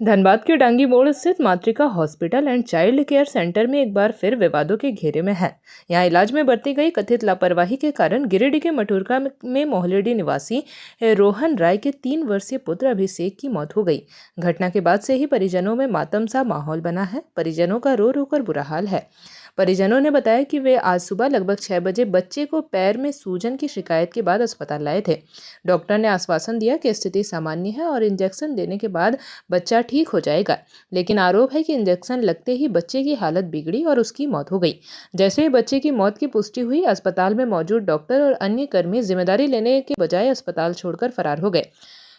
धनबाद के डांगी मोड़ स्थित मातृका hospital and child care centre में एक बार फिर विवादों के घेरे में है। यहां इलाज में बरती गई कथित लापरवाही के कारण गिरिडीह के मटुरका में मोहलेडी निवासी रोहन राय के 3 वर्षीय पुत्र अभिषेक की मौत हो गई। घटना के बाद से ही परिजनों में मातम सा माहौल बना है। परिजनों का रो रो कर बुरा हाल है। परिजनों ने बताया कि वे आज सुबह लगभग 6 बजे बच्चे को पैर में सूजन की शिकायत के बाद अस्पताल लाए थे। डॉक्टर ने आश्वासन दिया कि स्थिति सामान्य है और इंजेक्शन देने के बाद बच्चा ठीक हो जाएगा, लेकिन आरोप है कि इंजेक्शन लगते ही बच्चे की हालत बिगड़ी और उसकी मौत हो गई। जैसे ही बच्चे की मौत की पुष्टि हुई, अस्पताल में मौजूद डॉक्टर और अन्य कर्मी जिम्मेदारी लेने के बजाय अस्पताल छोड़कर फरार हो गए।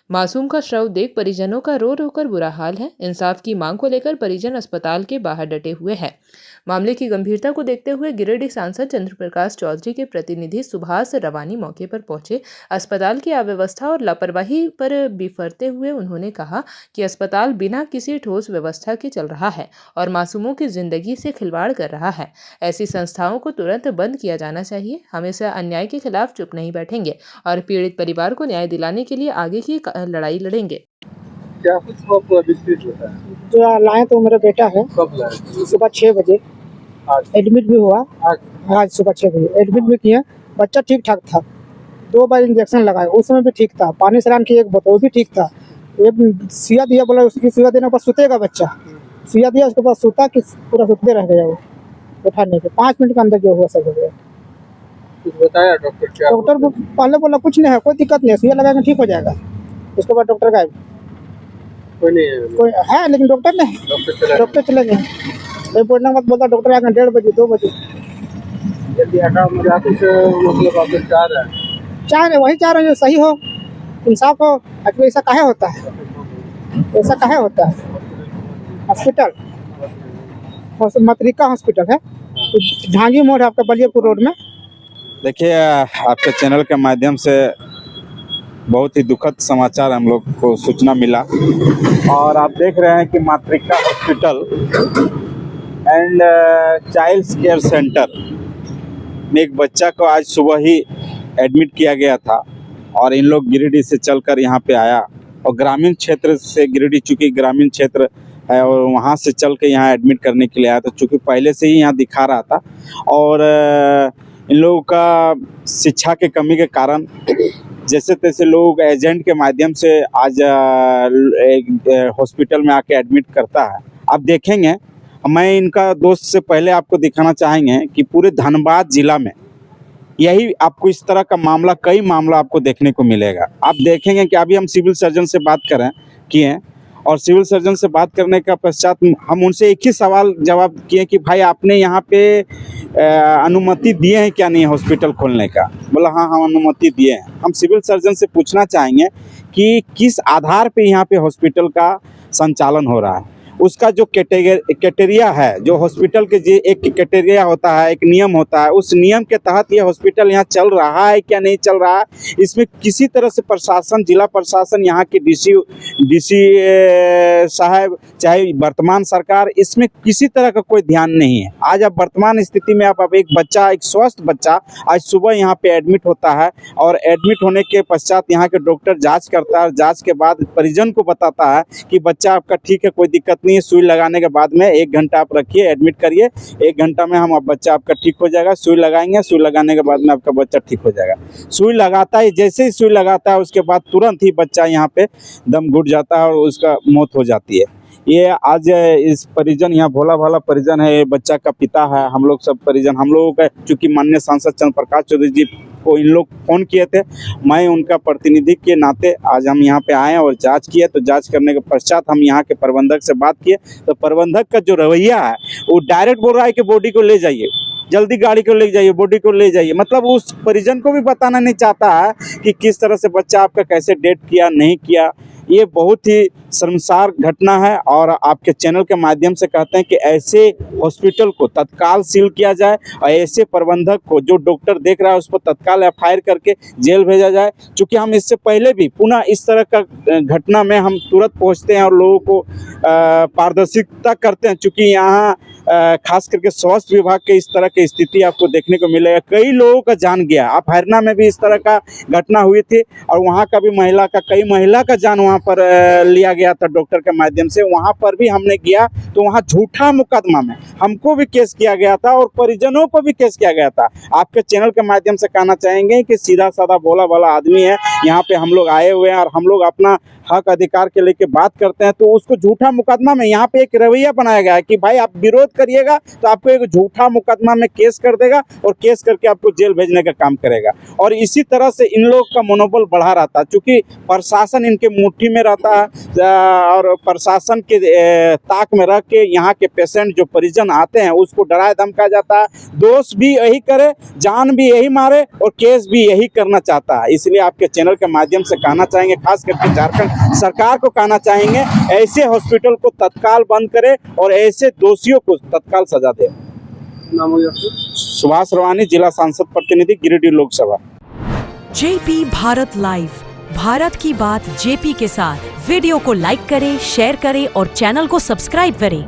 मासूम का शव देख परिजनों का रो रो कर बुरा हाल है। इंसाफ की मांग को लेकर परिजन अस्पताल के बाहर डटे हुए हैं। मामले की गंभीरता को देखते हुए गिरिडीह सांसद चंद्र प्रकाश चौधरी के प्रतिनिधि सुभाष रवानी मौके पर पहुंचे। अस्पताल की अव्यवस्था और लापरवाही पर बिफरते हुए उन्होंने कहा कि अस्पताल बिना किसी ठोस व्यवस्था के चल रहा है और मासूमों की जिंदगी से खिलवाड़ कर रहा है। ऐसी संस्थाओं को तुरंत बंद किया जाना चाहिए। हम इस अन्याय के खिलाफ चुप नहीं बैठेंगे और पीड़ित परिवार को न्याय दिलाने के लिए आगे की लड़ाई लड़ेंगे। क्या कुछ आपको अभिषेक होता है? जो लाए तो मेरा बेटा है। कब लाए? सुबह 6 बजे आज एडमिट भी हुआ। आज सुबह 6 बजे एडमिट भी किए। बच्चा ठीक ठाक था। 2 बार इंजेक्शन लगाए, उस समय भी ठीक था। पानी स्नान किए, एक बोतल, वो भी ठीक था। एक सुइया दिया, बोला उसकी सुइया देने के बाद सुतेगा बच्चा। सुइया दिया, उसके बाद सूता कि पूरा सुतते रह गया। वो उठाने के 5 मिनट के अंदर जो हुआ सब हो गया। कुछ बताया डॉक्टर? क्या डॉक्टर को पहले बोला कुछ नहीं है, कोई दिक्कत नहीं, सुइया लगाएंगे ठीक हो जाएगा। उसके बाद डॉक्टर गायब। कोई नहीं है? कोई है लेकिन डॉक्टर नहीं। डॉक्टर चले गए। एक बोलने के बाद बोलता डॉक्टर आएगा 1:30 बजे 2 बजे। यदि हटा मतलब आप चाह रहे वही चाह रहे हैं जो सही हो, इंसाफ हो। आखिर ऐसा काहे होता है? ऐसा काहे होता है? हॉस्पिटल मातृका हॉस्पिटल है, डांगी मोड़ है आपका, बलियापुर रोड में। देखिए, आपके चैनल के माध्यम से बहुत ही दुखद समाचार हम लोग को सूचना मिला और आप देख रहे हैं कि मातृका hospital and child care centre में एक बच्चा को आज सुबह ही एडमिट किया गया था और इन लोग गिरिडीह से चलकर यहाँ पे आया और ग्रामीण क्षेत्र से, गिरिडीह चूँकि ग्रामीण क्षेत्र है और वहाँ से चल के यहाँ एडमिट करने के लिए आया, तो चूँकि पहले से ही यहाँ दिखा रहा था और इन लोगों का शिक्षा के कमी के कारण जैसे तैसे लोग एजेंट के माध्यम से आज एक हॉस्पिटल में आके एडमिट करता है। आप देखेंगे, मैं इनका दोस्त से पहले आपको दिखाना चाहेंगे कि पूरे धनबाद जिला में यही आपको इस तरह का मामला, कई मामला आपको देखने को मिलेगा। आप देखेंगे कि अभी हम सिविल सर्जन से बात किए और सिविल सर्जन से बात करने का पश्चात हम उनसे एक ही सवाल जवाब किए कि भाई आपने यहाँ पे अनुमति दिए हैं क्या नहीं हॉस्पिटल खोलने का? बोला हाँ हम अनुमति दिए हैं। हम सिविल सर्जन से पूछना चाहेंगे कि किस आधार पे यहाँ पे हॉस्पिटल का संचालन हो रहा है, उसका जो क्राइटेरिया है, जो हॉस्पिटल के जो एक क्राइटेरिया होता है, एक नियम होता है, उस नियम के तहत ये हॉस्पिटल यहाँ चल रहा है क्या नहीं चल रहा है, इसमें किसी तरह से प्रशासन, जिला प्रशासन, यहाँ के डीसी साहब, चाहे वर्तमान सरकार, इसमें किसी तरह का कोई ध्यान नहीं है। आज आप वर्तमान स्थिति में आप एक बच्चा, एक स्वस्थ बच्चा आज सुबह यहाँ पे एडमिट होता है और एडमिट होने के पश्चात यहाँ के डॉक्टर जाँच करता है। जाँच के बाद परिजन को बताता है कि बच्चा आपका ठीक है, कोई दिक्कत नहीं है, सुई लगाने के बाद में 1 घंटा आप रखिए, एडमिट करिए, 1 घंटा में हम बच्चा आपका ठीक हो जाएगा। सुई लगाएंगे, सुई लगाने के बाद में आपका बच्चा ठीक हो जाएगा। सुई लगाता है, जैसे ही सुई लगाता है उसके बाद तुरंत ही बच्चा यहाँ पे दम घुट जाता है और उसका मौत हो जाती है। ये आज इस परिजन, यहाँ भोला भाला परिजन है, ये बच्चा का पिता है, हम लोग सब परिजन, हम लोगों का चूँकि माननीय सांसद चंद्र प्रकाश चौधरी जी को इन लोग फ़ोन किए थे, मैं उनका प्रतिनिधि के नाते आज हम यहाँ पे आए और जांच किए। तो जांच करने के पश्चात हम यहाँ के प्रबंधक से बात किए, तो प्रबंधक का जो रवैया है वो डायरेक्ट बोल रहा है कि बॉडी को ले जाइए, जल्दी गाड़ी को ले जाइए, बॉडी को ले जाइए। मतलब उस परिजन को भी बताना नहीं चाहता है कि किस तरह से बच्चा आपका कैसे डेथ किया, नहीं किया। ये बहुत ही शर्मसार घटना है और आपके चैनल के माध्यम से कहते हैं कि ऐसे हॉस्पिटल को तत्काल सील किया जाए और ऐसे प्रबंधक को, जो डॉक्टर देख रहा है, उस पर तत्काल FIR करके जेल भेजा जाए। चूँकि हम इससे पहले भी पुनः इस तरह का घटना में हम तुरंत पहुंचते हैं और लोगों को पारदर्शिता करते हैं। चूँकि यहाँ खास करके स्वास्थ्य विभाग के इस तरह की स्थिति आपको देखने को मिलेगा। कई लोगों का जान गया। आप हरना में भी इस तरह का घटना हुई थी और वहाँ का भी कई महिला का जान वहाँ वहाँ पर लिया गया था डॉक्टर के माध्यम से, वहाँ पर भी हमने किया तो वहाँ झूठा मुकदमा में हमको भी केस किया गया था और परिजनों को भी केस किया गया था। आपके चैनल के माध्यम से कहना चाहेंगे कि सीधा साधा भोला भाला आदमी है, यहाँ पे हम लोग आए हुए हैं और हम लोग अपना हक अधिकार के लेके बात करते हैं, तो उसको झूठा मुकदमा में यहाँ पे एक रवैया बनाया गया है कि भाई आप विरोध करिएगा तो आपको एक झूठा मुकदमा में केस कर देगा और केस करके आपको जेल भेजने का काम करेगा। और इसी तरह से इन लोग का मनोबल बढ़ा रहता है, क्योंकि प्रशासन इनके मुट्ठी में रहता है और प्रशासन के ताक में रख के यहाँ के पेशेंट जो परिजन आते हैं उसको डराया धमकाया जाता है। दोष भी यही करे, जान भी यही मारे और केस भी यही करना चाहता है। इसलिए आपके चैनल के माध्यम से कहना चाहेंगे, खास करके झारखंड सरकार को कहना चाहेंगे, ऐसे हॉस्पिटल को तत्काल बंद करे और ऐसे दोषियों को तत्काल सजा दे। नाम हो गया सुभाष रवानी, जिला सांसद प्रतिनिधि, गिरिडीह लोकसभा। जेपी भारत लाइव, भारत की बात जेपी के साथ। वीडियो को लाइक करें, शेयर करें और चैनल को सब्सक्राइब करें।